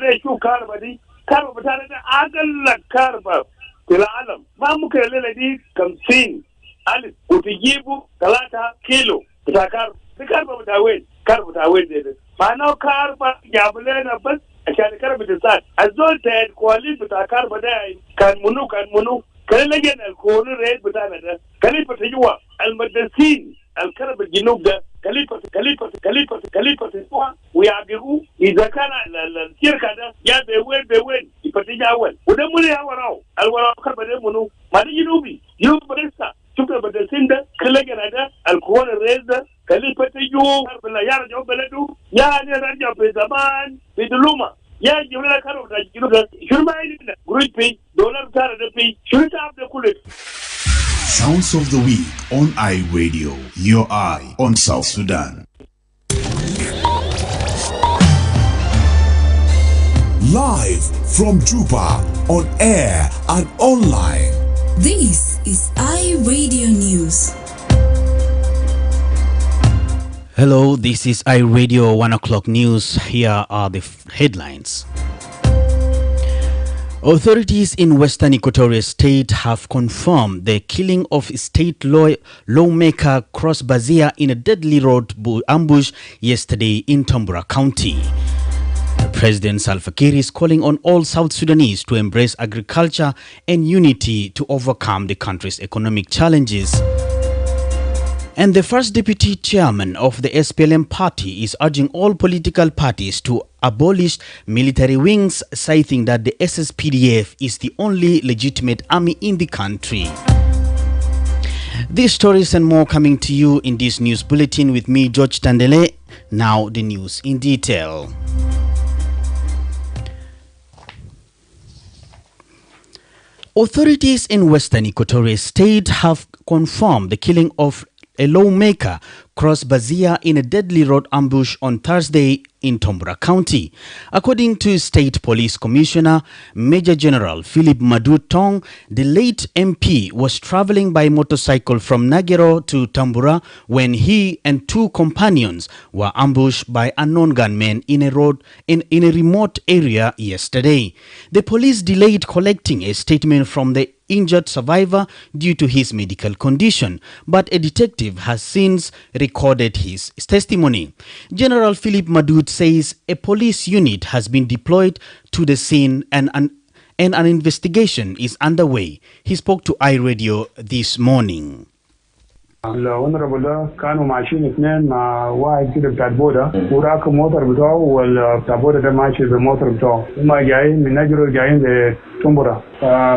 da shu karba di karba mutane da agalla karba fil alam ma muka laladi 50 alif utijibu 3 kilo ta karba mutawen da ma'ana karba jabulena bas عشان كرب الإنسان الزول تهد كواليس بتاع كاربا ده كان منو كان لجن الكون الرئيس بتاعنا ده كليفة جوا المدرسين الكرب الجنوب ده كليفة جوا ويعبروا إذا كان الشركة ده يا بوين يفتش أول وده مني أوراو الوراو كربا ده منو ما ده جنوبي بريسا شوف المدرسين ده كلجن ده الكون الرئيس ده كليفة جوا كربلا يرجعوا بلده يعني رجع في زمان في دلومة يا جماعة كانوا تجيبوا شو ما يدنا قريب في دولار كار ده في شو تعب كله. Sounds of the week on iRadio, your eye on South Sudan. Live from Juba, on air and online. This is iRadio News. Hello, this is iRadio 1 o'clock news. Here are the headlines. Authorities in Western Equatoria State have confirmed the killing of state lawmaker Cross Bazia in a deadly road ambush yesterday in Tambura County. President Salva Kiir is calling on all South Sudanese to embrace agriculture and unity to overcome the country's economic challenges. And the first deputy chairman of the SPLM party is urging all political parties to abolish military wings, citing that the SSPDF is the only legitimate army in the country. These stories and more coming to you in this news bulletin with me, George Tandele. Now the news in detail. Authorities in Western Equatoria State have confirmed the killing of a lawmaker Cross Bazia in a deadly road ambush on Thursday in Tambura County. According to State Police Commissioner Major General Philip Madu Tong, the late MP was traveling by motorcycle from Nagero to Tambura when he and two companions were ambushed by unknown gunmen in a remote area yesterday. The police delayed collecting a statement from the injured survivor due to his medical condition, but a detective has since recorded his testimony. General Philip Madud says a police unit has been deployed to the scene and an investigation is underway. He spoke to iRadio this morning. الونربل كانوا ماشيين اثنين مع واحد كده بتاع البوده وراك الموتر بتاعه والبتاع البوده ده ماشي بالموتر بتاعه هم جايين من نجرو جايين لتمبرا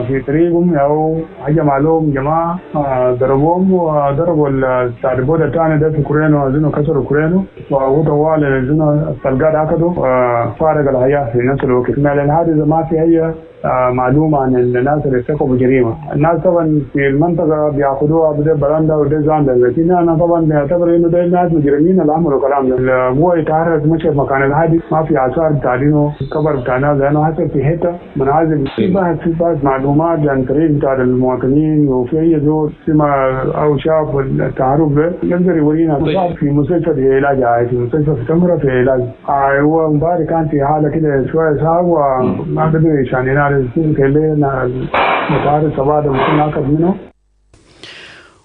في طريقهم او هجم عليهم جماعه ضربوهم وضربوا بتاع البوده الثاني ده في كورينو اظن كسروا كورينو وهو طوال اظن الطلقات اخذوا فارق الحياه في نفس الوقت. من الحادثه ما في اي معلومه عن الناس اللي ارتكبوا جريمه. الناس طبعا في المنطقه بياخذوها بده براندا وده زاندا، لكن انا طبعا بعتبر انه ده الناس مجرمين اللي عملوا الكلام ده. هو يتعرض مشى مكان الحادث ما في اثار بتاع انه كبر بتاع ناس، لانه حصل في حته منازل في بعض معلومات عن طريق بتاع المواطنين وفي اي زول سمع او شاف التعرف ده يقدر يورينا. في مستشفى في علاج، في مستشفى في تمره في علاج. هو امبارح كان في حاله كده شويه صعب وما قدر يشانينا.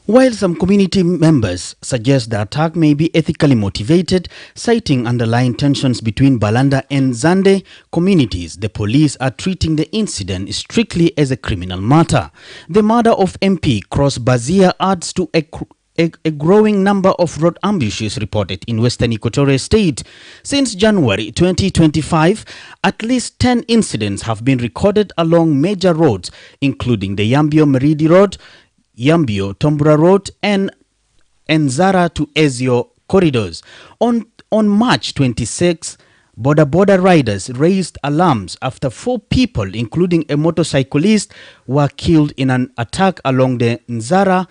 While some community members suggest the attack may be ethically motivated, citing underlying tensions between Balanda and Zande communities, the police are treating the incident strictly as a criminal matter. The murder of MP Cross Bazia adds to a growing number of road ambushes reported in Western Equatoria State. Since January 2025, at least 10 incidents have been recorded along major roads, including the Yambio-Meridi Road, Yambio-Tombra Road, and Nzara to Ezio corridors. On March 26, border riders raised alarms after 4 people, including a motorcyclist, were killed in an attack along the Nzara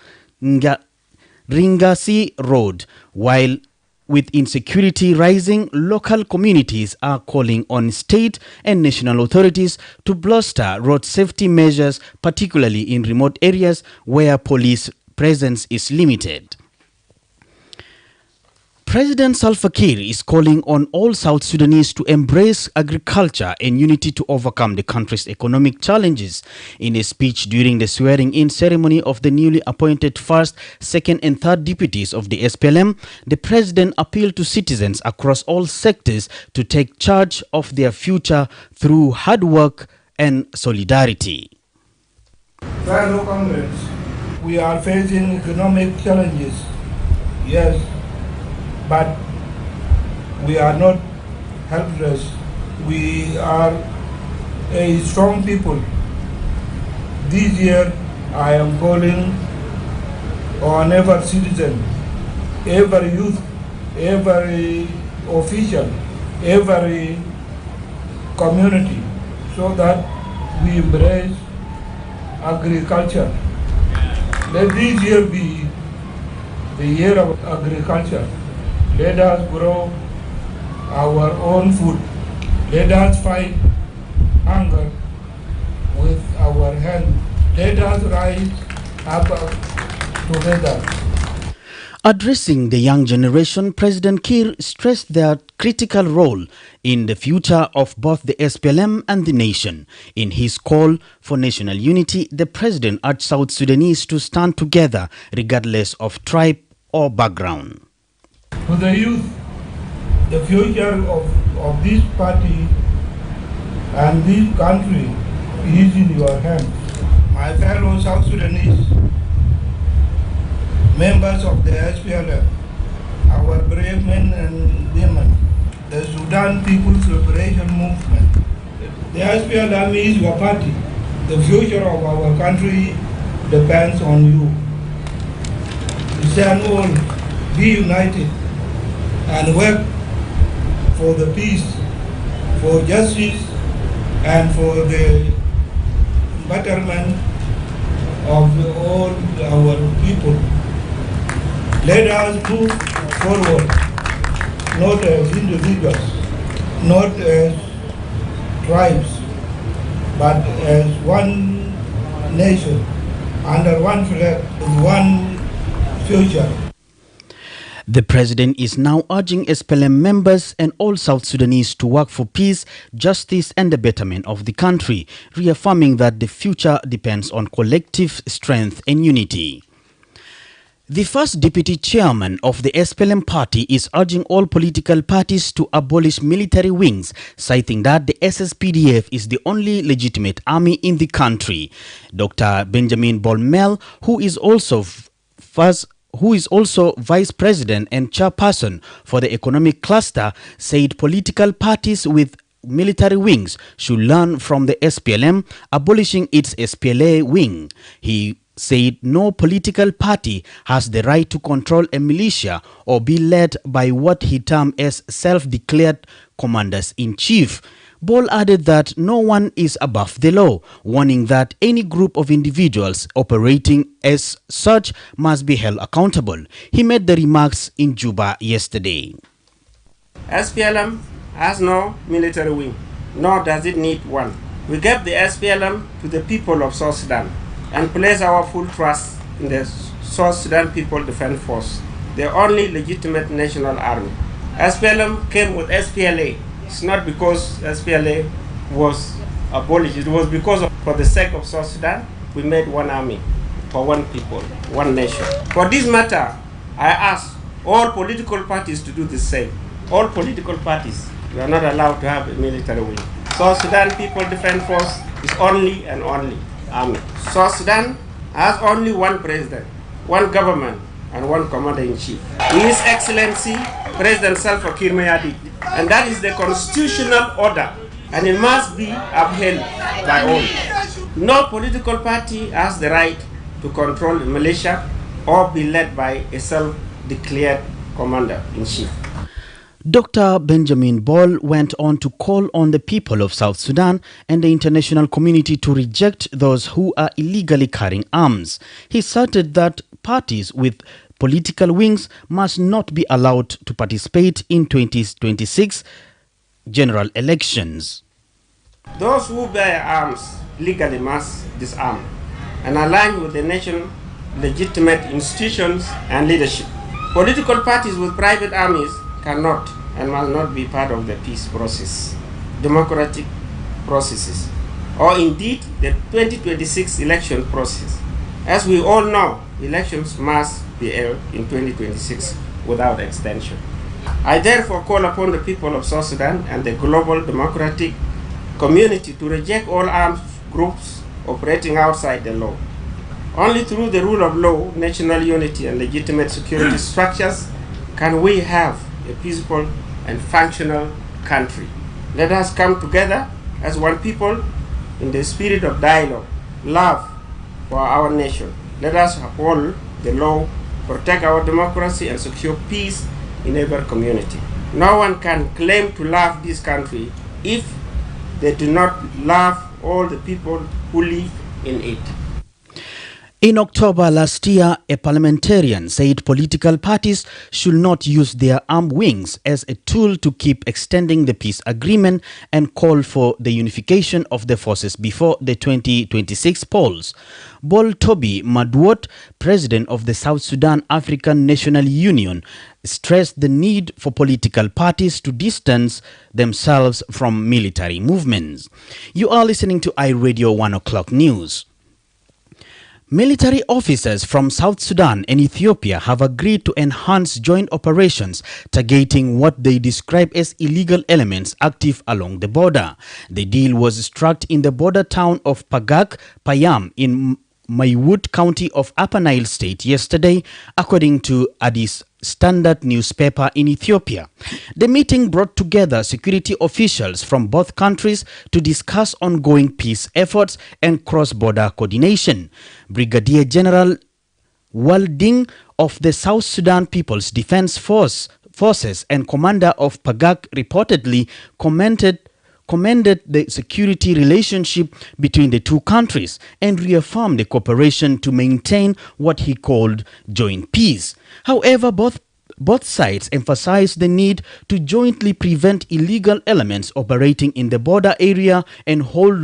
Ringasi Road. While with insecurity rising, local communities are calling on state and national authorities to bolster road safety measures, particularly in remote areas where police presence is limited. President Salva Kiir is calling on all South Sudanese to embrace agriculture and unity to overcome the country's economic challenges. In a speech during the swearing-in ceremony of the newly appointed first, second and third deputies of the SPLM, the president appealed to citizens across all sectors to take charge of their future through hard work and solidarity. Fellow comrades, we are facing economic challenges, yes, but we are not helpless. We are a strong people. This year I am calling on every citizen, every youth, every official, every community, so that we embrace agriculture. Let this year be the year of agriculture. Let us grow our own food. Let us fight hunger with our hand. Let us rise up together. Addressing the young generation, President Kiir stressed their critical role in the future of both the SPLM and the nation. In his call for national unity, the president urged South Sudanese to stand together regardless of tribe or background. To the youth, the future of this party and this country is in your hands. My fellow South Sudanese, members of the SPLM, our brave men and women, the Sudan People's Liberation Movement. The SPLM is your party. The future of our country depends on you. We stand all, be united, and work for the peace, for justice, and for the betterment of all our people. Let us move forward, not as individuals, not as tribes, but as one nation, under one flag, with one future. The president is now urging SPLM members and all South Sudanese to work for peace, justice and the betterment of the country, reaffirming that the future depends on collective strength and unity. The first deputy chairman of the SPLM party is urging all political parties to abolish military wings, citing that the SSPDF is the only legitimate army in the country. Dr. Benjamin Bolmel, who is also vice president and chairperson for the economic cluster, said political parties with military wings should learn from the SPLM, abolishing its SPLA wing. He said no political party has the right to control a militia or be led by what he termed as self-declared commanders-in-chief. Ball added that no one is above the law, warning that any group of individuals operating as such must be held accountable. He made the remarks in Juba yesterday. SPLM has no military wing, nor does it need one. We gave the SPLM to the people of South Sudan and place our full trust in the South Sudan People Defense Force, the only legitimate national army. SPLM came with SPLA. It's not because SPLA was abolished. It was because for the sake of South Sudan, we made one army for one people, one nation. For this matter, I ask all political parties to do the same. All political parties, we are not allowed to have a military wing. South Sudan People Defense Force is only and only army. South Sudan has only one president, one government, and one commander-in-chief. His Excellency President Salva Kiir Mayardit, and that is the constitutional order, and it must be upheld by all. No political party has the right to control the militia or be led by a self-declared commander-in-chief. Dr. Benjamin Ball went on to call on the people of South Sudan and the international community to reject those who are illegally carrying arms. He cited that parties with political wings must not be allowed to participate in 2026 general elections. Those who bear arms legally must disarm and align with the nation's legitimate institutions and leadership. Political parties with private armies cannot and must not be part of the peace process, democratic processes, or indeed the 2026 election process. As we all know, elections must be held in 2026 without extension. I therefore call upon the people of South Sudan and the global democratic community to reject all armed groups operating outside the law. Only through the rule of law, national unity, and legitimate security structures can we have a peaceful and functional country. Let us come together as one people in the spirit of dialogue, love for our nation. Let us uphold the law, protect our democracy, and secure peace in every community. No one can claim to love this country if they do not love all the people who live in it. In October last year, a parliamentarian said political parties should not use their armed wings as a tool to keep extending the peace agreement and called for the unification of the forces before the 2026 polls. Bol Toby Madwot, president of the South Sudan African National Union, stressed the need for political parties to distance themselves from military movements. You are listening to iRadio 1 o'clock news. Military officers from South Sudan and Ethiopia have agreed to enhance joint operations targeting what they describe as illegal elements active along the border. The deal was struck in the border town of Pagak Payam in Maywood County of Upper Nile State yesterday, according to Addis Standard newspaper in Ethiopia. The meeting brought together security officials from both countries to discuss ongoing peace efforts and cross-border coordination. Brigadier General Walding of the South Sudan People's Defense Forces and commander of Pagak reportedly commended the security relationship between the two countries and reaffirmed the cooperation to maintain what he called joint peace. However, both sides emphasized the need to jointly prevent illegal elements operating in the border area and hold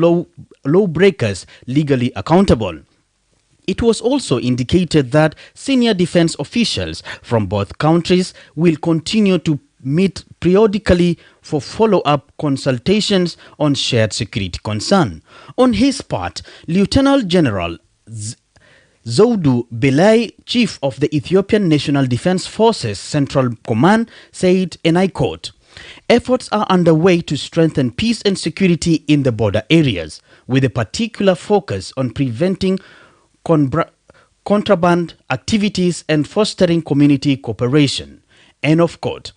lawbreakers legally accountable. It was also indicated that senior defense officials from both countries will continue to meet periodically for follow-up consultations on shared security concern. On his part, Lieutenant General Zewdu Belay, chief of the Ethiopian National Defense Forces Central Command, said, and I quote, "Efforts are underway to strengthen peace and security in the border areas, with a particular focus on preventing contraband activities and fostering community cooperation." End of quote.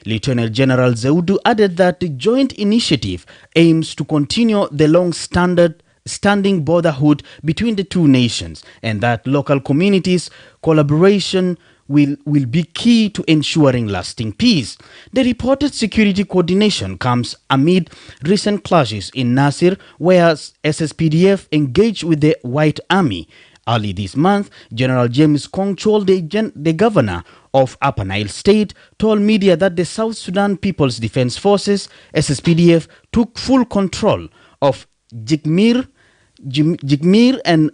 Lieutenant General Zewdu added that the joint initiative aims to continue the long-standing brotherhood between the two nations and that local communities' collaboration will be key to ensuring lasting peace. The reported security coordination comes amid recent clashes in Nasir, where SSPDF engaged with the White Army. Early this month, General James Kongchol, the governor of Upper Nile State, told media that the South Sudan People's Defense Forces, SSPDF, took full control of Jigmir and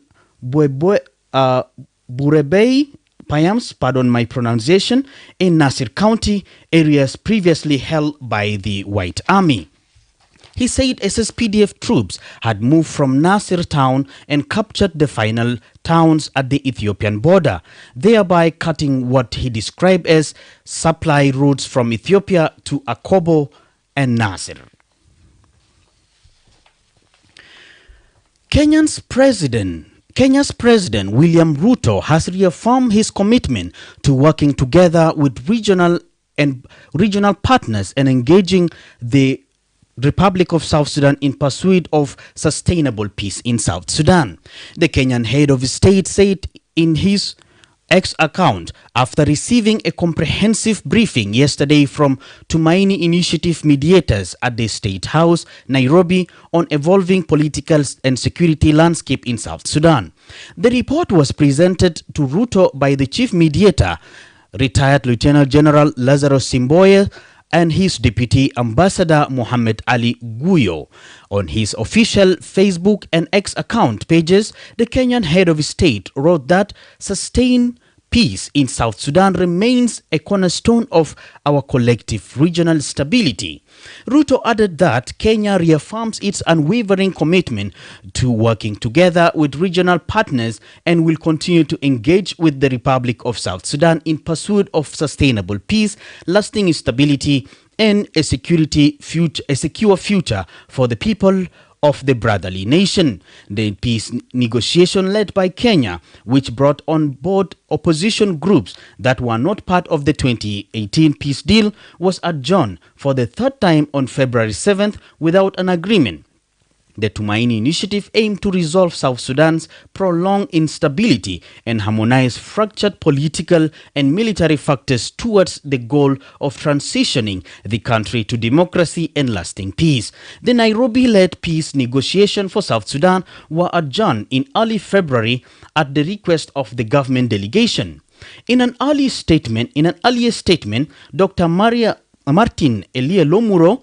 Burebei Payams, pardon my pronunciation, in Nasir County, areas previously held by the White Army. He said SSPDF troops had moved from Nasir town and captured the final towns at the Ethiopian border, thereby cutting what he described as supply routes from Ethiopia to Akobo and Nasir. Kenya's President William Ruto has reaffirmed his commitment to working together with regional partners and engaging the Republic of South Sudan in pursuit of sustainable peace in South Sudan. The Kenyan head of state said in his X account after receiving a comprehensive briefing yesterday from Tumaini Initiative mediators at the State House, Nairobi, on evolving political and security landscape in South Sudan. The report was presented to Ruto by the chief mediator, retired Lieutenant General Lazarus Simboye, and his deputy ambassador Mohammed Ali Guyo. On his official Facebook and X account pages, the Kenyan head of state wrote that sustained peace in South Sudan remains a cornerstone of our collective regional stability. Ruto added that Kenya reaffirms its unwavering commitment to working together with regional partners and will continue to engage with the Republic of South Sudan in pursuit of sustainable peace, lasting stability, and a secure future for the people of the brotherly nation. The peace negotiation led by Kenya, which brought on board opposition groups that were not part of the 2018 peace deal, was adjourned for the third time on February 7th without an agreement. The Tumaini initiative aimed to resolve South Sudan's prolonged instability and harmonize fractured political and military factors towards the goal of transitioning the country to democracy and lasting peace. The Nairobi-led peace negotiations for South Sudan were adjourned in early February at the request of the government delegation. In an earlier statement, Dr. Martin Elie Lomuro,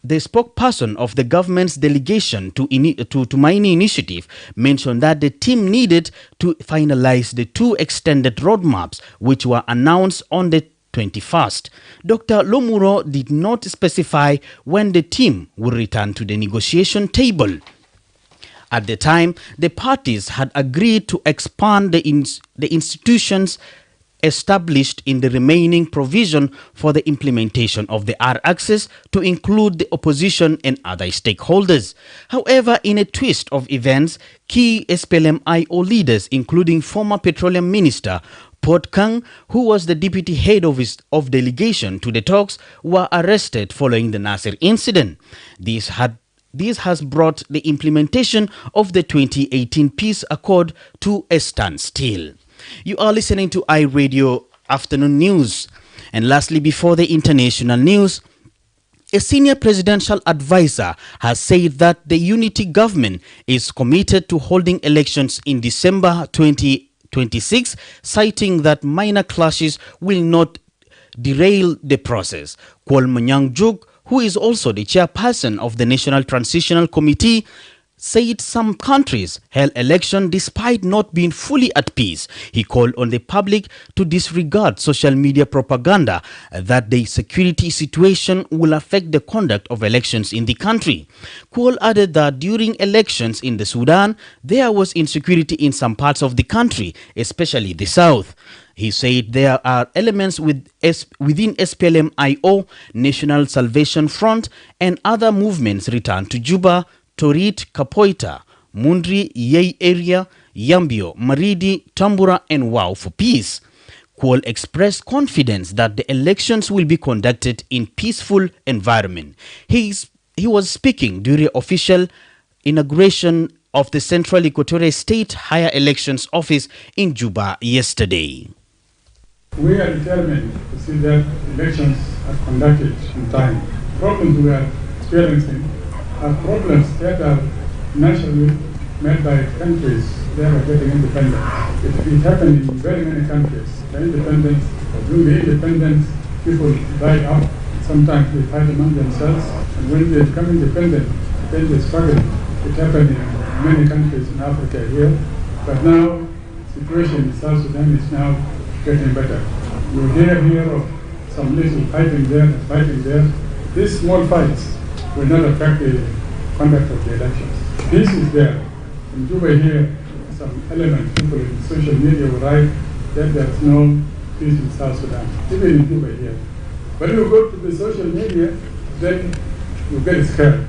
the spokesperson of the government's delegation to Tumaini Initiative, mentioned that the team needed to finalize the two extended roadmaps which were announced on the 21st. Dr. Lomuro did not specify when the team would return to the negotiation table. At the time, the parties had agreed to expand the institutions established in the remaining provision for the implementation of the R-Access to include the opposition and other stakeholders. However, in a twist of events, key SPLM-IO leaders, including former Petroleum Minister Port Kang, who was the deputy head of delegation to the talks, were arrested following the Nasser incident. This has brought the implementation of the 2018 peace accord to a standstill. You are listening to iRadio Afternoon News. And lastly, before the international news, a senior presidential advisor has said that the unity government is committed to holding elections in December 2026, citing that minor clashes will not derail the process. Kwal Manyang-juk, who is also the chairperson of the National Transitional Committee, said some countries held elections despite not being fully at peace. He called on the public to disregard social media propaganda that the security situation will affect the conduct of elections in the country. Kuhl added that during elections in the Sudan, there was insecurity in some parts of the country, especially the south. He said there are elements within SPLM-IO, National Salvation Front, and other movements returned to Juba, Torit, Kapoita, Mundri, Yei area, Yambio, Maridi, Tambura, and Wau for peace. Kuhl expressed confidence that the elections will be conducted in peaceful environment. He was speaking during official inauguration of the Central Equatorial State Higher Elections Office in Juba yesterday. We are determined to see that elections are conducted in time. Problems we are experiencing are problems that are naturally made by countries that are getting independent. It happened in very many countries. The independence, or during the independence, people die up. Sometimes they fight among themselves, and when they become independent, then they struggle. It happened in many countries in Africa here, but now the situation in South Sudan is now getting better. You hear of some little fighting there and fighting there. These small fights will not affect the conduct of the elections. Peace is there. In Juba here, some element, people in social media will write that there's no peace in South Sudan, even in Juba here. When you go to the social media, then you get scared.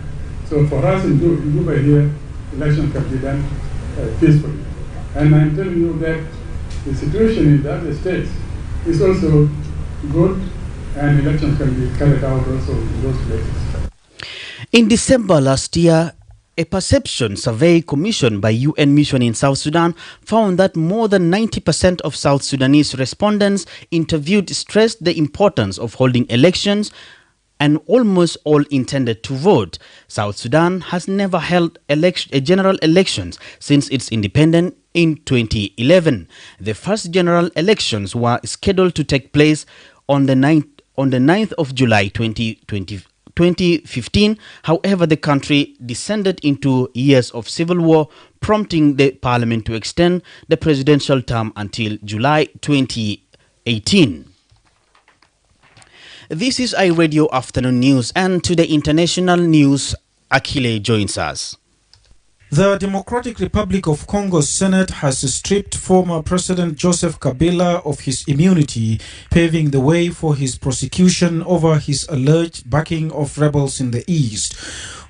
So for us in Juba here, election can be done peacefully. And I'm telling you that the situation in the other states is also good, and elections can be carried out also in those places. In December last year, a perception survey commissioned by UN Mission in South Sudan found that more than 90% of South Sudanese respondents interviewed stressed the importance of holding elections, and almost all intended to vote. South Sudan has never held general elections since its independence in 2011. The first general elections were scheduled to take place on the 9th of July 2020. 2015. However, the country descended into years of civil war, prompting the parliament to extend the presidential term until July 2018. This is iRadio Afternoon News, and to the international news, Akile joins us. The Democratic Republic of Congo's Senate has stripped former President Joseph Kabila of his immunity, paving the way for his prosecution over his alleged backing of rebels in the east.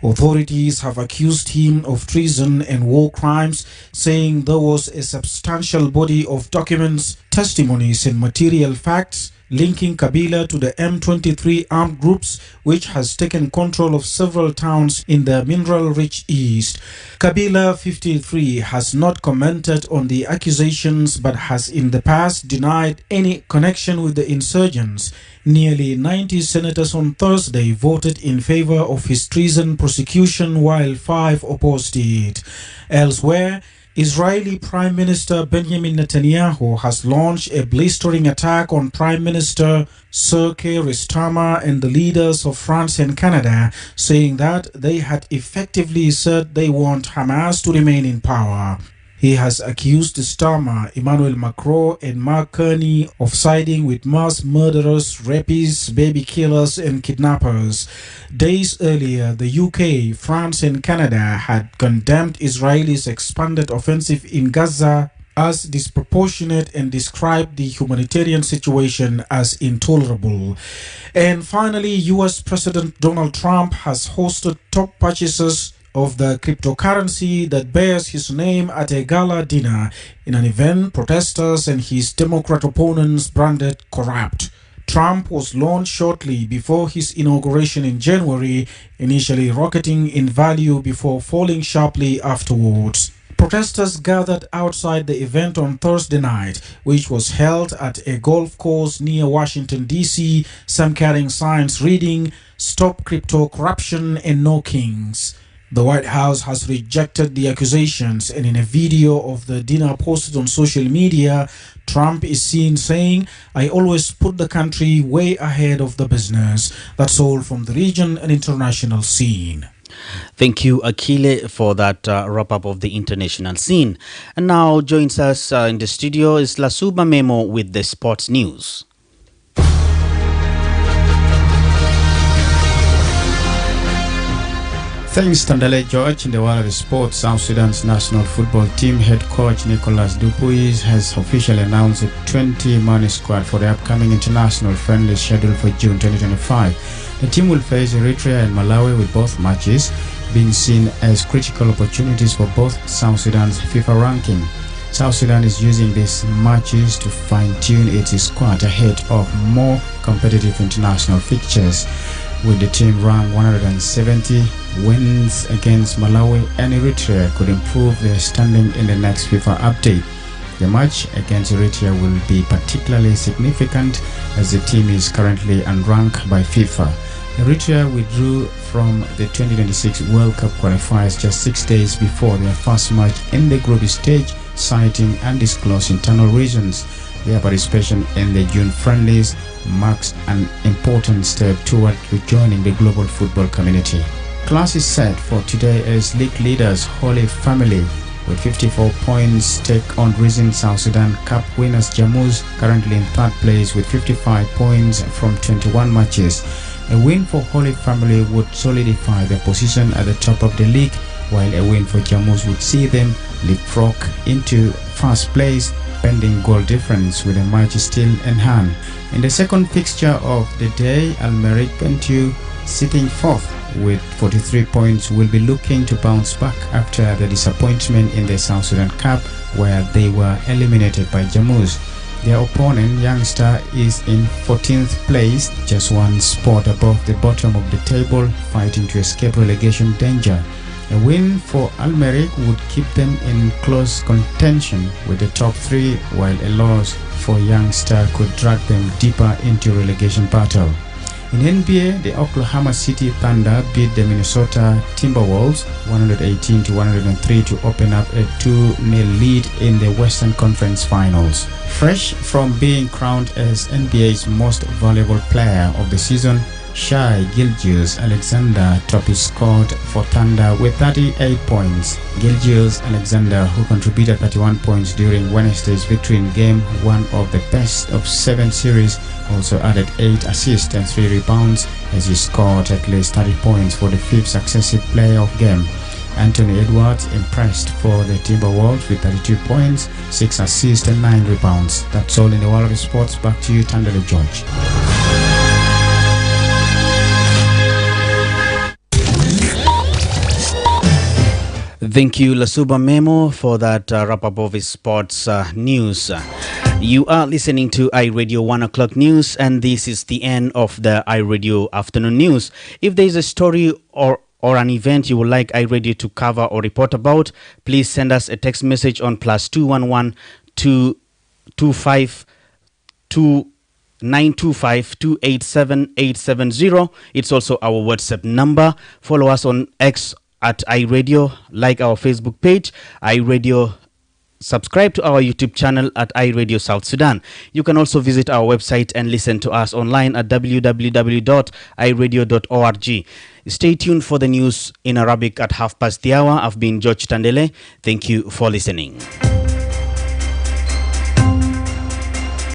Authorities have accused him of treason and war crimes, saying there was a substantial body of documents, testimonies and material facts linking Kabila to the M23 armed groups, which has taken control of several towns in the mineral-rich east. Kabila, 53, has not commented on the accusations but has in the past denied any connection with the insurgents. Nearly 90 senators on Thursday voted in favor of his treason prosecution, while 5 opposed it. Elsewhere, Israeli Prime Minister Benjamin Netanyahu has launched a blistering attack on Prime Minister Sir Keir Starmer and the leaders of France and Canada, saying that they had effectively said they want Hamas to remain in power. He has accused Starmer, Emmanuel Macron and Mark Carney of siding with mass murderers, rapists, baby killers and kidnappers. Days earlier, the UK, France and Canada had condemned Israel's expanded offensive in Gaza as disproportionate and described the humanitarian situation as intolerable. And finally, US President Donald Trump has hosted top purchasers of the cryptocurrency that bears his name at a gala dinner in an event protesters and his Democrat opponents branded corrupt. Trump was launched shortly before his inauguration in January, initially rocketing in value before falling sharply afterwards. Protesters gathered outside the event on Thursday night, which was held at a golf course near Washington, D.C., some carrying signs reading, "Stop Crypto Corruption and No Kings." The White House has rejected the accusations, and in a video of the dinner posted on social media, Trump is seen saying, "I always put the country way ahead of the business." That's all from the region and international scene. Thank you, Akile, for that wrap-up of the international scene. And now joins us in the studio is Lasuba Memo with the sports news. Thanks, Tandele George. In the world of sports, South Sudan's national football team head coach Nicolas Dupuis has officially announced a 20-man squad for the upcoming international friendly scheduled for June 2025. The team will face Eritrea and Malawi, with both matches being seen as critical opportunities for both South Sudan's FIFA ranking. South Sudan is using these matches to fine-tune its squad ahead of more competitive international fixtures. With the team ranked 170, wins against Malawi and Eritrea could improve their standing in the next FIFA update. The match against Eritrea will be particularly significant as the team is currently unranked by FIFA. Eritrea withdrew from the 2026 World Cup qualifiers just 6 days before their first match in the group stage, citing undisclosed internal reasons. Their participation in the June friendlies marks an important step toward rejoining the global football community. Class is set for today as league leaders Holy Family with 54 points take on recent South Sudan Cup winners Jammus, currently in third place with 55 points from 21 matches. A win for Holy Family would solidify their position at the top of the league, while a win for Jammus would see them leapfrog into first place, pending goal difference with a match still in hand. In the second fixture of the day, Almeric Bentiu, sitting fourth with 43 points, will be looking to bounce back after the disappointment in the South Sudan Cup, where they were eliminated by Jammus. Their opponent, Youngster, is in 14th place, just one spot above the bottom of the table, fighting to escape relegation danger. A win for Almeric would keep them in close contention with the top three, while a loss for Youngster could drag them deeper into relegation battle. In NBA, the Oklahoma City Thunder beat the Minnesota Timberwolves 118-103 to open up a 2-0 lead in the Western Conference Finals. Fresh from being crowned as NBA's most valuable player of the season, Shai Gilgeous Alexander topped scored for Thunder with 38 points. Gilgeous Alexander, who contributed 31 points during Wednesday's victory in Game 1 of the best of 7 series, also added 8 assists and 3 rebounds as he scored at least 30 points for the 5th successive playoff game. Anthony Edwards impressed for the Timberwolves with 32 points, 6 assists and 9 rebounds. That's all in the world of sports. Back to you, Tandele George. Thank you, Lasuba Memo, for that wrap-up of his sports news. You are listening to iRadio 1 o'clock news, and this is the end of the iRadio afternoon news. If there is a story or an event you would like iRadio to cover or report about, please send us a text message on +211 225 925 287 870. It's also our WhatsApp number. Follow us on X at iRadio, like our Facebook page, iRadio. Subscribe to our YouTube channel at iRadio South Sudan. You can also visit our website and listen to us online at www.iradio.org. Stay tuned for the news in Arabic at 1:30. I've been George Tandele. Thank you for listening.